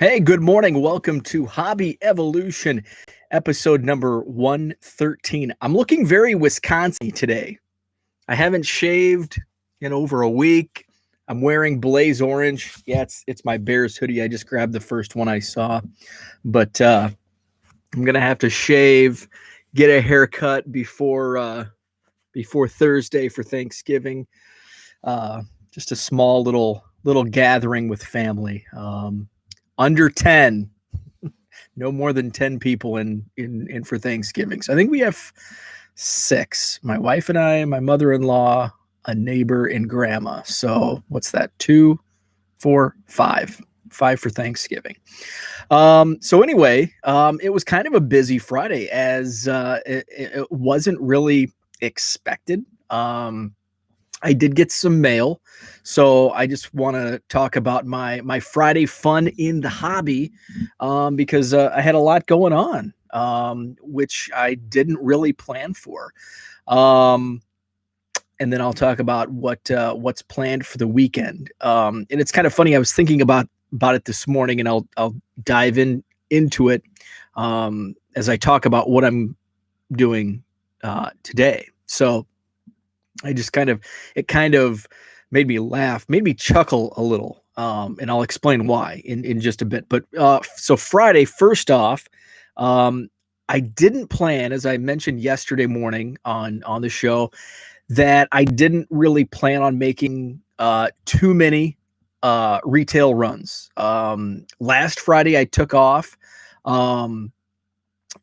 Hey, good morning. Welcome to Hobby Evolution, episode number 113. I'm looking very Wisconsin today. I haven't shaved in over a week. I'm wearing Blaze Orange. Yeah, it's my Bears hoodie. I just grabbed the first one I saw. But I'm gonna have to shave, get a haircut before Thursday for Thanksgiving. Uh, just a small little gathering with family. Under 10, no more than 10 people in for Thanksgiving. So I think we have six. My wife and I, my mother-in-law, a neighbor, and grandma. So what's that? Two, four, five. Five for Thanksgiving. So anyway, it was kind of a busy Friday as it wasn't really expected. I did get some mail, so I just want to talk about my Friday fun in the hobby, because I had a lot going on, which I didn't really plan for. Um, and then I'll talk about what's planned for the weekend. And it's kind of funny. I was thinking about it this morning, and I'll dive into it as I talk about what I'm doing today. So I just it kind of made me laugh, made me chuckle a little. And I'll explain why in just a bit. But so Friday, first off, um, I didn't plan, as I mentioned yesterday morning on the show, that I didn't really plan on making too many retail runs. Last Friday, I took off um,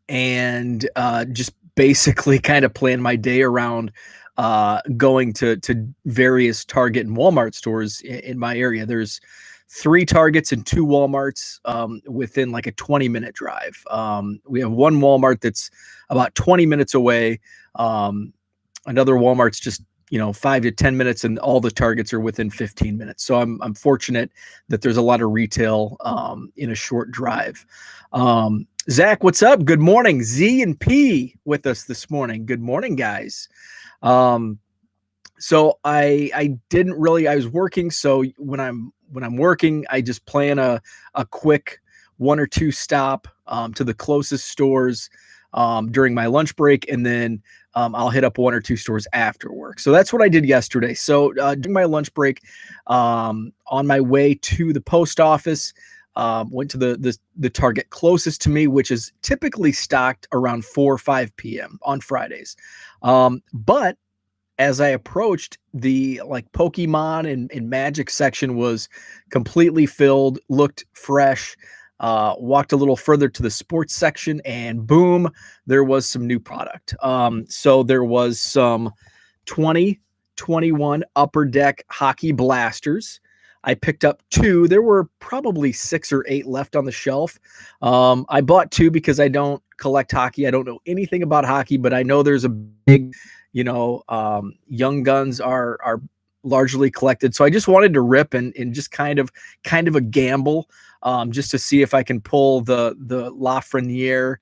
and just basically kind of planned my day around going to various Target and Walmart stores in my area. There's 3 Targets and 2 Walmarts within like a 20-minute drive. We have one Walmart that's about 20 minutes away. Another Walmart's just 5 to 10 minutes, and all the Targets are within 15 minutes. So I'm fortunate that there's a lot of retail in a short drive. Zach, what's up? Good morning. Z and P with us this morning. Good morning, guys. So I didn't really, I was working. So when I'm working, I just plan a quick 1 or 2 stop to the closest stores during my lunch break, and then I'll hit up 1 or 2 stores after work. So that's what I did yesterday. So during my lunch break, on my way to the post office, went to the Target closest to me, which is typically stocked around 4 or 5 p.m. on Fridays. But as I approached, the Pokemon and Magic section was completely filled, looked fresh. Walked a little further to the sports section, and boom, there was some new product. So there was some 2021 Upper Deck hockey blasters. I picked up 2. There were probably 6 or 8 left on the shelf. I bought 2 because I don't collect hockey. I don't know anything about hockey, but I know there's a big, Young Guns are largely collected. So I just wanted to rip and just kind of a gamble, just to see if I can pull the Lafreniere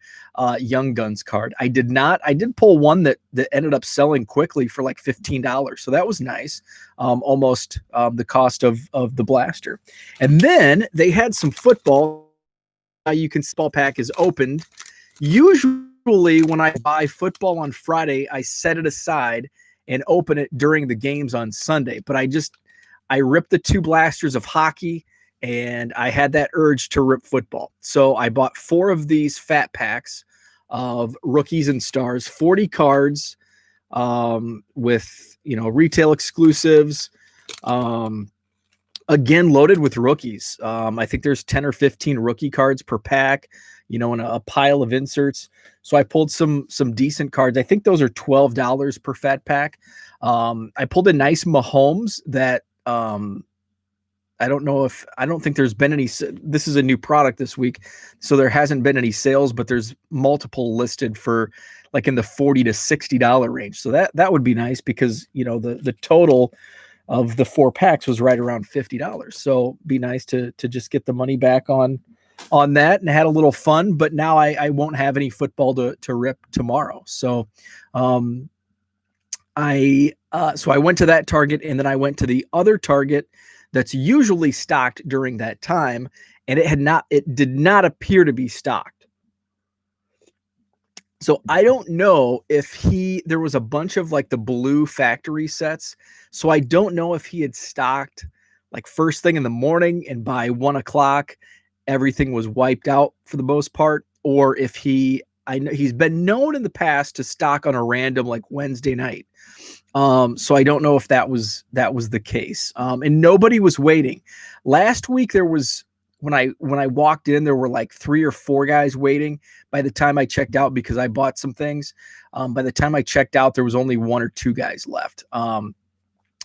Young Guns card. I did not. I did pull one that ended up selling quickly for like $15. So that was nice. Almost the cost of the blaster. And then they had some football. You can Football pack is opened. Usually when I buy football on Friday, I set it aside and open it during the games on Sunday. But I ripped the 2 blasters of hockey, and I had that urge to rip football. So I bought 4 of these fat packs of rookies and stars, 40 cards, with, retail exclusives, again, loaded with rookies. I think there's 10 or 15 rookie cards per pack, in a pile of inserts. So I pulled some decent cards. I think those are $12 per fat pack. I pulled a nice Mahomes that, I don't think there's been any. This is a new product this week, so there hasn't been any sales, but there's multiple listed for like in the $40 to $60 range. So that would be nice because, the total of the 4 packs was right around $50. So be nice to just get the money back on that, and had a little fun. But now I won't have any football to rip tomorrow. So I went to that Target, and then I went to the other Target that's usually stocked during that time, and it did not appear to be stocked. So I don't know if there was a bunch of like the blue factory sets. So I don't know if he had stocked like first thing in the morning and by 1 o'clock, everything was wiped out for the most part, or if I know he's been known in the past to stock on a random like Wednesday night. So I don't know if that was the case. And nobody was waiting. Last week there was when I walked in, there were like 3 or 4 guys waiting. By the time I checked out, because I bought some things, by the time I checked out, there was only 1 or 2 guys left.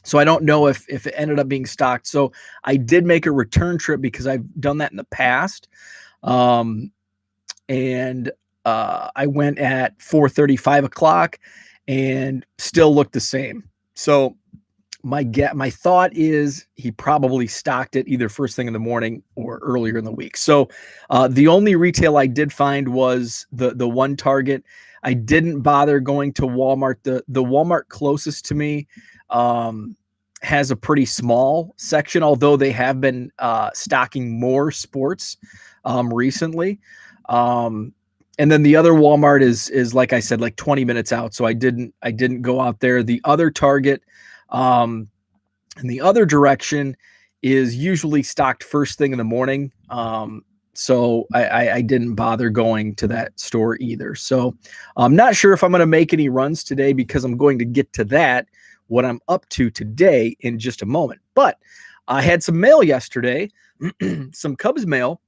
So I don't know if it ended up being stocked. So I did make a return trip because I've done that in the past. And I went at 4:30, 5 o'clock, and still looked the same. So my thought is he probably stocked it either first thing in the morning or earlier in the week. So the only retail I did find was the one Target. I didn't bother going to Walmart. The Walmart closest to me has a pretty small section, although they have been stocking more sports recently. And then the other Walmart is like I said, like 20 minutes out. So I didn't go out there. The other Target in the other direction is usually stocked first thing in the morning. So I didn't bother going to that store either. So I'm not sure if I'm going to make any runs today, because I'm going to get to that, what I'm up to today, in just a moment. But I had some mail yesterday, some Cubs mail.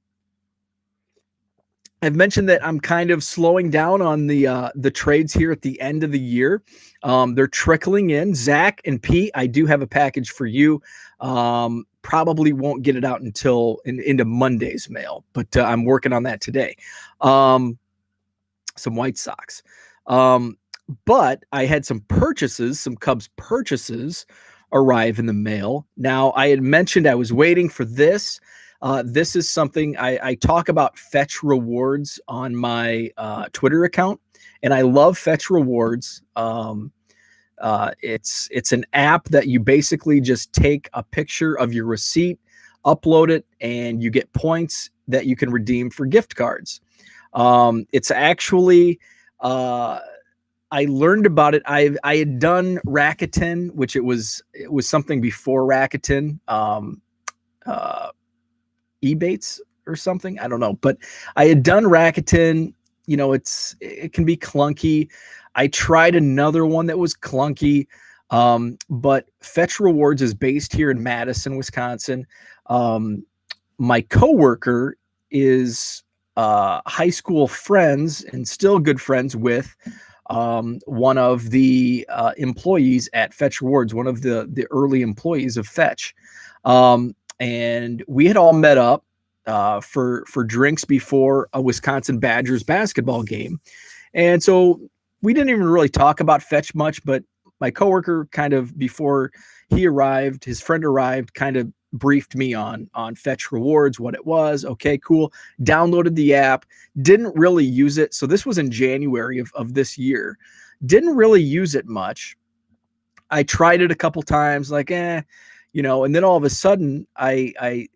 I've mentioned that I'm kind of slowing down on the trades here at the end of the year. They're trickling in. Zach and Pete, I do have a package for you. Probably won't get it out until into Monday's mail, but I'm working on that today. Some White Sox. But I had some Cubs purchases arrive in the mail. Now, I had mentioned I was waiting for this. This is something I talk about Fetch Rewards on my Twitter account, and I love Fetch Rewards. It's an app that you basically just take a picture of your receipt, upload it, and you get points that you can redeem for gift cards. It's actually I learned about it. I had done Rakuten, which it was something before Rakuten. Ebates or something. I don't know, but I had done Rakuten. You know, it can be clunky. I tried another one that was clunky. But Fetch Rewards is based here in Madison, Wisconsin. My coworker is high school friends and still good friends with one of the employees at Fetch Rewards, one of the early employees of Fetch. And we had all met up for drinks before a Wisconsin Badgers basketball game. And so we didn't even really talk about Fetch much, but my coworker kind of, before he arrived, his friend arrived, kind of briefed me on Fetch Rewards, what it was. Okay, cool. Downloaded the app, didn't really use it. So this was in January of this year. Didn't really use it much. I tried it a couple times, like, and then all of a sudden I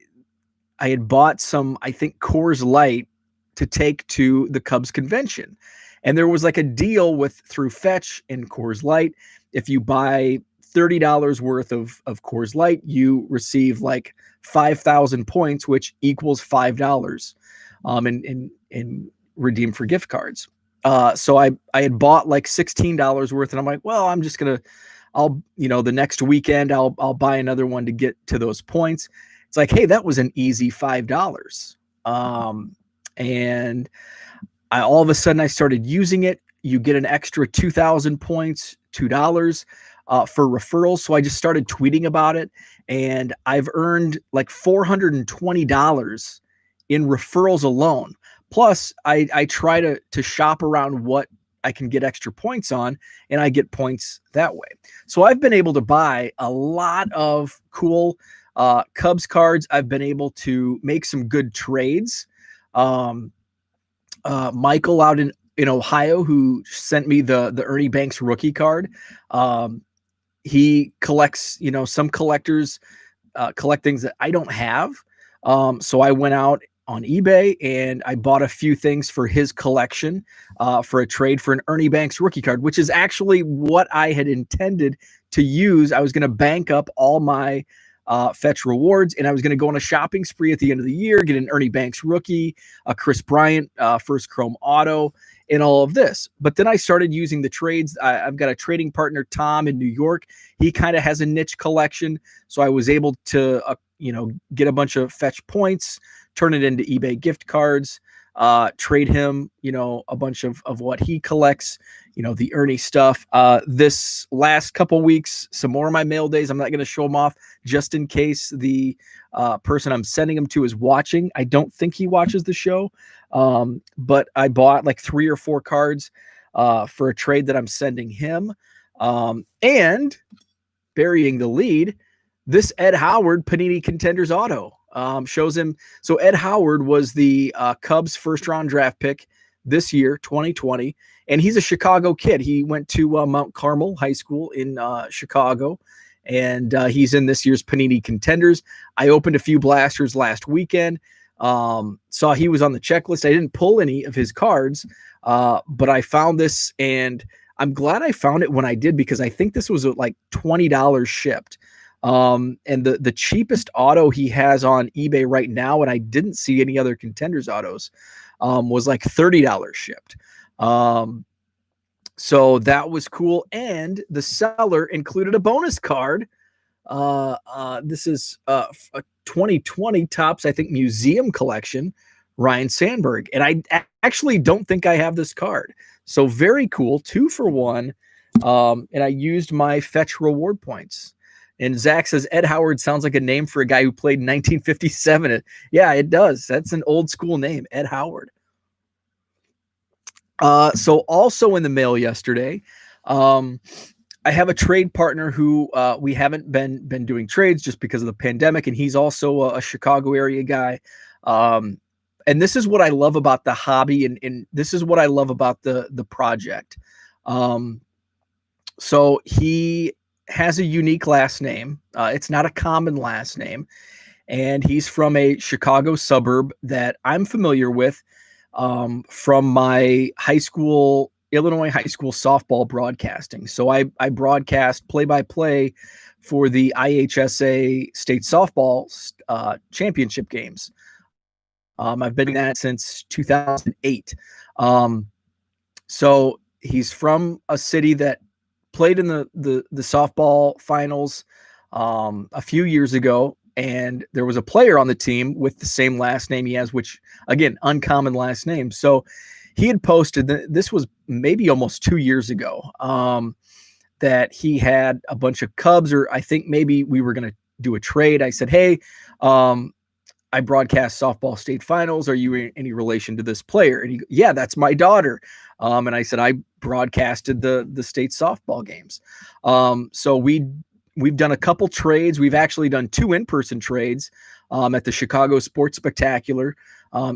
had bought some, I think, Coors Light to take to the Cubs convention. And there was like a deal through Fetch and Coors Light. If you buy $30 worth of Coors Light, you receive like 5,000 points, which equals $5 in redeem for gift cards. So I had bought like $16 worth, and I'm like, well, I'm just going to, the next weekend I'll buy another one to get to those points. It's like, hey, that was an easy $5. And all of a sudden I started using it. You get an extra 2,000 points, $2 for referrals. So I just started tweeting about it, and I've earned like $420 in referrals alone. Plus I try to shop around what I can get extra points on, and I get points that way. So I've been able to buy a lot of cool Cubs cards. I've been able to make some good trades. Michael out in Ohio, who sent me the Ernie Banks rookie card. He collects, some collectors collect things that I don't have. So I went out on eBay and I bought a few things for his collection for a trade for an Ernie Banks rookie card, which is actually what I had intended to use. I was going to bank up all my fetch rewards, and I was going to go on a shopping spree at the end of the year, get an Ernie Banks rookie, a Chris Bryant first chrome auto, and all of this. But then I started using the trades. I've got a trading partner, Tom, in New York. He kind of has a niche collection, so I was able to get a bunch of fetch points, turn it into eBay gift cards, trade him, a bunch of what he collects, the Ernie stuff. This last couple weeks, some more of my mail days, I'm not going to show them off just in case the person I'm sending them to is watching. I don't think he watches the show, but I bought like 3 or 4 cards for a trade that I'm sending him. And burying the lead, this Ed Howard Panini Contenders auto shows him. So Ed Howard was the Cubs first round draft pick this year, 2020. And he's a Chicago kid. He went to Mount Carmel High School in Chicago. And he's in this year's Panini Contenders. I opened a few blasters last weekend. Saw he was on the checklist. I didn't pull any of his cards, but I found this, and I'm glad I found it when I did, because I think this was like $20 shipped. And the cheapest auto he has on eBay right now, and I didn't see any other Contenders autos, was like $30 shipped. So that was cool. And the seller included a bonus card. This is a 2020 Topps, I think, museum collection, Ryan Sandberg. And I actually don't think I have this card. So very cool, 2 for 1. And I used my fetch reward points. And Zach says, Ed Howard sounds like a name for a guy who played in 1957. Yeah, it does. That's an old school name, Ed Howard. So also in the mail yesterday, I have a trade partner who we haven't been doing trades just because of the pandemic, and he's also a Chicago area guy. And this is what I love about the hobby, and this is what I love about the project. So he has a unique last name. It's not a common last name, and he's from a Chicago suburb that I'm familiar with from my Illinois high school softball broadcasting. So I broadcast play-by-play for the IHSA state softball championship games. I've been doing that since 2008. So he's from a city that played in the softball finals a few years ago, and there was a player on the team with the same last name he has, which, again, uncommon last name. So he had posted, this was maybe almost 2 years ago, that he had a bunch of Cubs, or I think maybe we were going to do a trade. I said, hey, I broadcast softball state finals. Are you in any relation to this player? And he, yeah, that's my daughter. And I said, I broadcasted the state softball games. So we've done a couple trades. We've actually done 2 in-person trades at the Chicago Sports Spectacular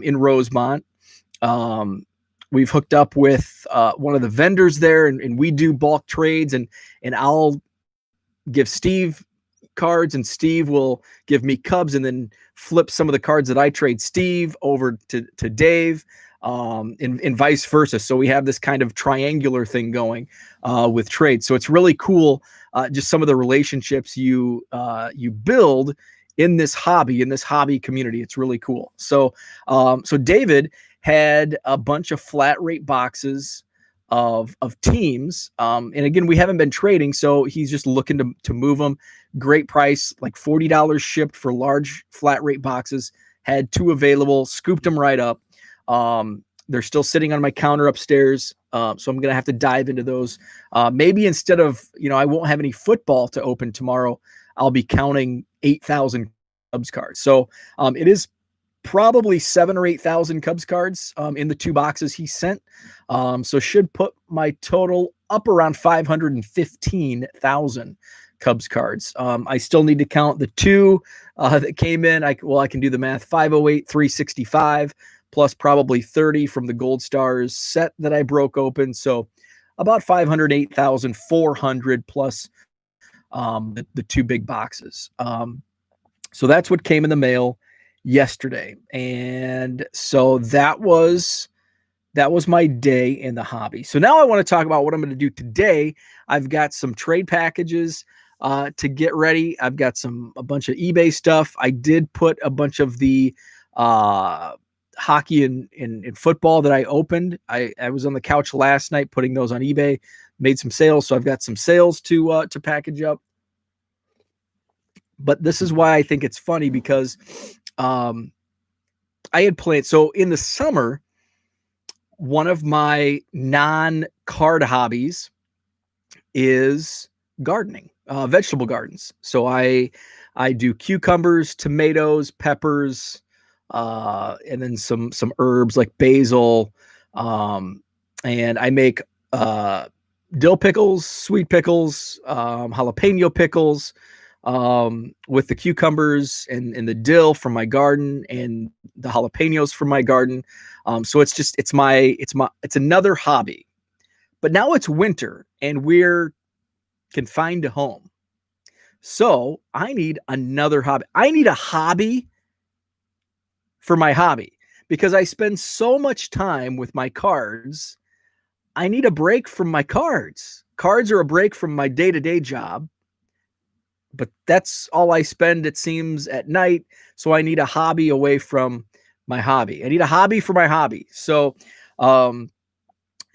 in Rosemont. We've hooked up with one of the vendors there, and we do bulk trades, and I'll give Steve cards, and Steve will give me Cubs, and then flip some of the cards that I trade Steve over to Dave, and vice versa. So we have this kind of triangular thing going with trades. So it's really cool, just some of the relationships you build in this hobby community. It's really cool. So David had a bunch of flat rate boxes of teams. And again, we haven't been trading, so he's just looking to move them. Great price, like $40 shipped for large flat rate boxes. Had 2 available, scooped them right up. They're still sitting on my counter upstairs. So I'm going to have to dive into those. Maybe instead of, I won't have any football to open tomorrow, I'll be counting 8,000 Cubs cards. So it is probably 7,000 or 8,000 Cubs cards in the 2 boxes he sent. So should put my total up around 515,000 Cubs cards. I still need to count the 2 that came in. I can do the math. 508, 365, plus probably 30 from the Gold Stars set that I broke open. So about 508,400 plus the 2 big boxes. So that's what came in the mail yesterday. And so that was my day in the hobby. So now I want to talk about what I'm going to do today. I've got some trade packages to get ready. I've got a bunch of eBay stuff. I did put a bunch of the hockey and football that I opened. I was on the couch last night putting those on eBay, made some sales. So I've got some sales to package up. But this is why I think it's funny, because I had planned. So in the summer, one of my non-card hobbies is gardening, vegetable gardens. So I do cucumbers, tomatoes, peppers, and then some herbs like basil, and I make dill pickles, sweet pickles, jalapeno pickles, with the cucumbers and the dill from my garden and the jalapenos from my garden. So it's another hobby. But now it's winter and we're confined to home. So I need another hobby. I need a hobby for my hobby, because I spend so much time with my cards. I need a break from my cards. Cards are a break from my day-to-day job, but that's all I spend, it seems, at night. So I need a hobby away from my hobby. I need a hobby for my hobby. So I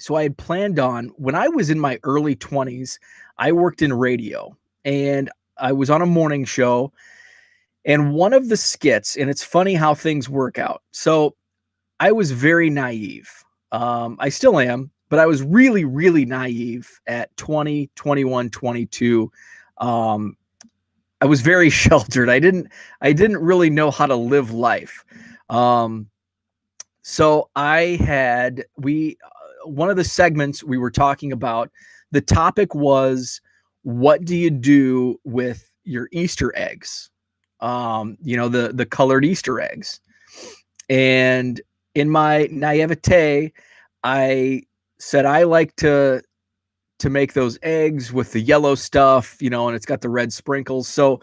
had planned on, when I was in my early 20s, I worked in radio and I was on a morning show, and one of the skits, and it's funny how things work out. So I was very naive. I still am, but I was really, really naive at 20, 21, 22. I was very sheltered. I didn't really know how to live life. So one of the segments we were talking about, the topic was, what do you do with your Easter eggs? The colored Easter eggs. And in my naivete, I said I like to make those eggs with the yellow stuff, and it's got the red sprinkles. So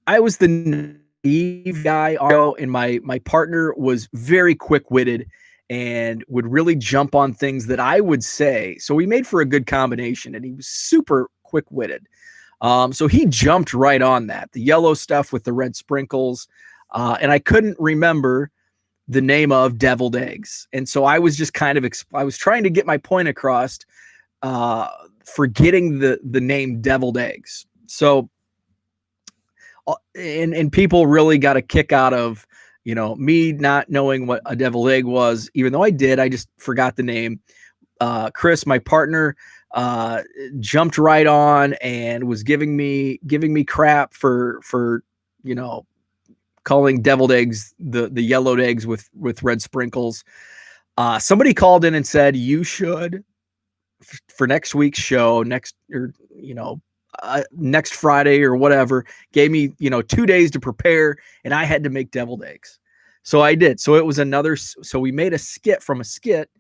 I was the naive guy, and my partner was very quick-witted and would really jump on things that I would say. So we made for a good combination, and he was super quick-witted. So he jumped right on that, the yellow stuff with the red sprinkles. And I couldn't remember the name of deviled eggs. And so I was just I was trying to get my point across, forgetting the name deviled eggs. So, and people really got a kick out of, me not knowing what a deviled egg was, even though I did. I just forgot the name. Chris, my partner, jumped right on and was giving me crap for calling deviled eggs the yellowed eggs with red sprinkles. Somebody called in and said, you should, for next week's show, next Friday or whatever, gave me 2 days to prepare, and I had to make deviled eggs. So I did. So it was so we made a skit from a skit,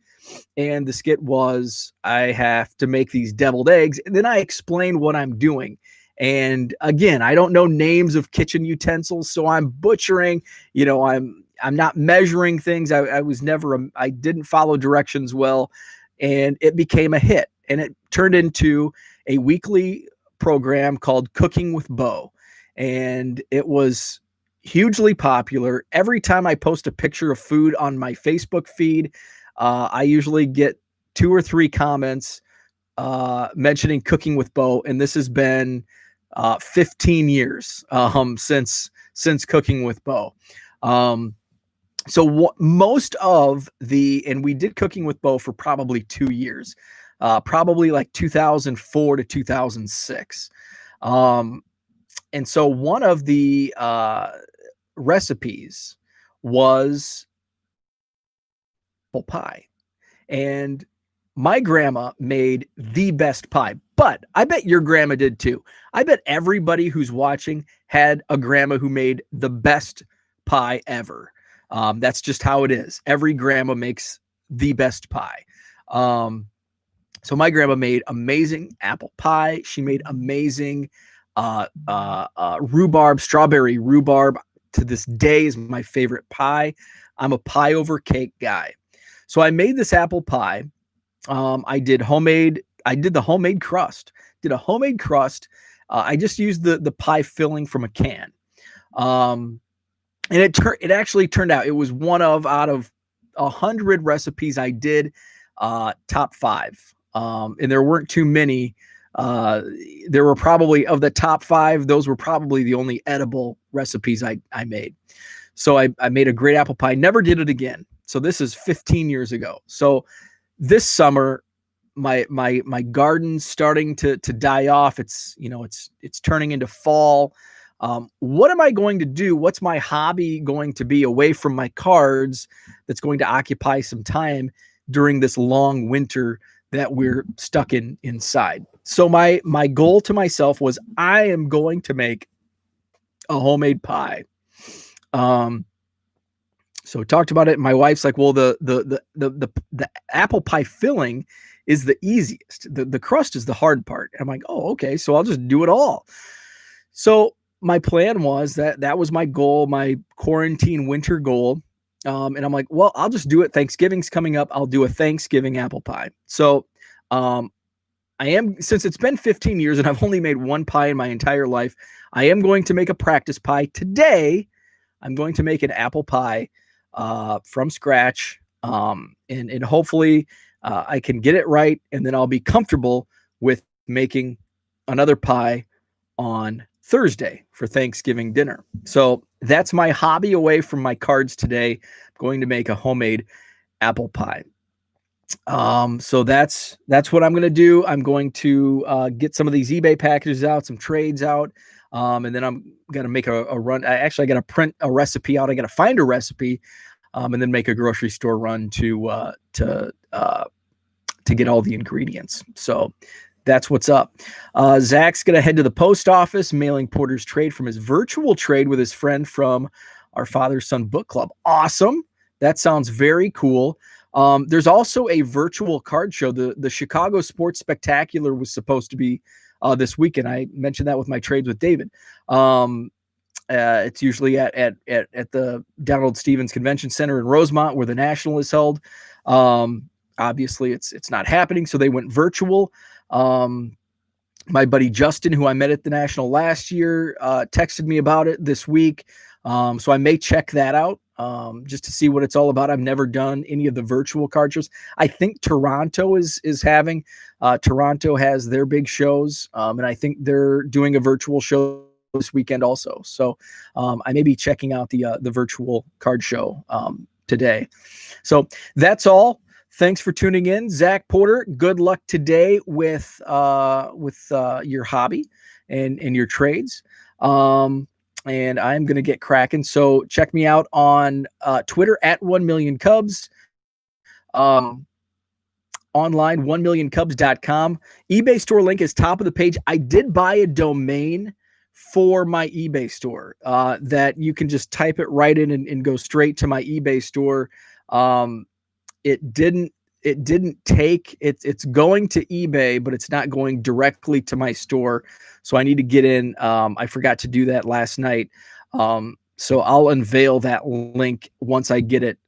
and the skit was, I have to make these deviled eggs, and then I explained what I'm doing. And again, I don't know names of kitchen utensils, so I'm butchering. I'm not measuring things. I didn't follow directions well, and it became a hit. And it turned into a weekly program called Cooking with Bo, and it was hugely popular. Every time I post a picture of food on my Facebook feed, I usually get 2 or 3 comments mentioning Cooking with Bo, and this has been 15 years since Cooking with Bo. So most of and we did Cooking with Bo for probably 2 years, probably like 2004 to 2006. And so one of the recipes was apple pie. And my grandma made the best pie, but I bet your grandma did too. I bet everybody who's watching had a grandma who made the best pie ever. That's just how it is. Every grandma makes the best pie. So my grandma made amazing apple pie. She made amazing Rhubarb, strawberry rhubarb to this day is my favorite pie. I'm a pie over cake guy. So I made this apple pie. I did the homemade crust. Did a homemade crust. I just used the pie filling from a can. And it actually turned out, it was one out of 100 recipes I did, top 5. And there weren't too many. There were probably, of the top 5, those were probably the only edible recipes I made. So I made a great apple pie, never did it again. So this is 15 years ago. So this summer, my garden's starting to die off. It's turning into fall. What am I going to do? What's my hobby going to be away from my cards that's going to occupy some time during this long winter that we're stuck inside? So my goal to myself was, I am going to make a homemade pie. So talked about it. And my wife's like, well, the apple pie filling is the easiest. The crust is the hard part. And I'm like, oh, okay. So I'll just do it all. So my plan was that was my goal, my quarantine winter goal. And I'm like, well, I'll just do it. Thanksgiving's coming up. I'll do a Thanksgiving apple pie. So, since it's been 15 years and I've only made one pie in my entire life, I am going to make a practice pie today. I'm going to make an apple pie, from scratch. And hopefully, I can get it right. And then I'll be comfortable with making another pie on Thursday for Thanksgiving dinner. So that's my hobby away from my cards today. I'm going to make a homemade apple pie. So that's what I'm going to do. I'm going to get some of these eBay packages out, some trades out. And then I'm going to make a run. I got to print a recipe out. I got to find a recipe, and then make a grocery store run to get all the ingredients. So that's what's up. Zach's going to head to the post office, mailing Porter's trade from his virtual trade with his friend from our Father-Son Book Club. Awesome. That sounds very cool. There's also a virtual card show. The Chicago Sports Spectacular was supposed to be this weekend. I mentioned that with my trades with David. It's usually at the Donald Stevens Convention Center in Rosemont, where the National is held. Obviously, it's not happening, so they went virtual. My buddy Justin, who I met at the National last year, texted me about it this week. So I may check that out, just to see what it's all about. I've never done any of the virtual card shows. I think Toronto is having, Toronto has their big shows. And I think they're doing a virtual show this weekend also. So, I may be checking out the virtual card show, today. So that's all. Thanks for tuning in, Zach Porter. Good luck today with your hobby and your trades. And I'm going to get cracking. So check me out on Twitter at 1millioncubs, online 1millioncubs.com. eBay store link is top of the page. I did buy a domain for my eBay store that you can just type it right in and go straight to my eBay store. It didn't take it. It's going to eBay, but it's not going directly to my store. So I need to get in. I forgot to do that last night. So I'll unveil that link once I get it.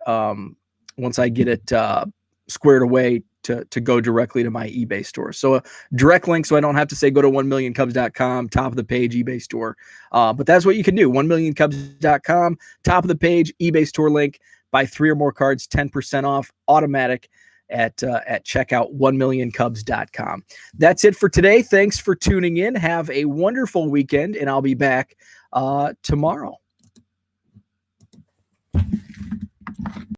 Squared away to go directly to my eBay store. So a direct link, so I don't have to say go to 1millioncubs.com, top of the page, eBay store. But that's what you can do. 1millioncubs.com, top of the page, eBay store link. Buy 3 or more cards, 10% off, automatic at checkout, 1millioncubs.com. That's it for today. Thanks for tuning in. Have a wonderful weekend, and I'll be back tomorrow.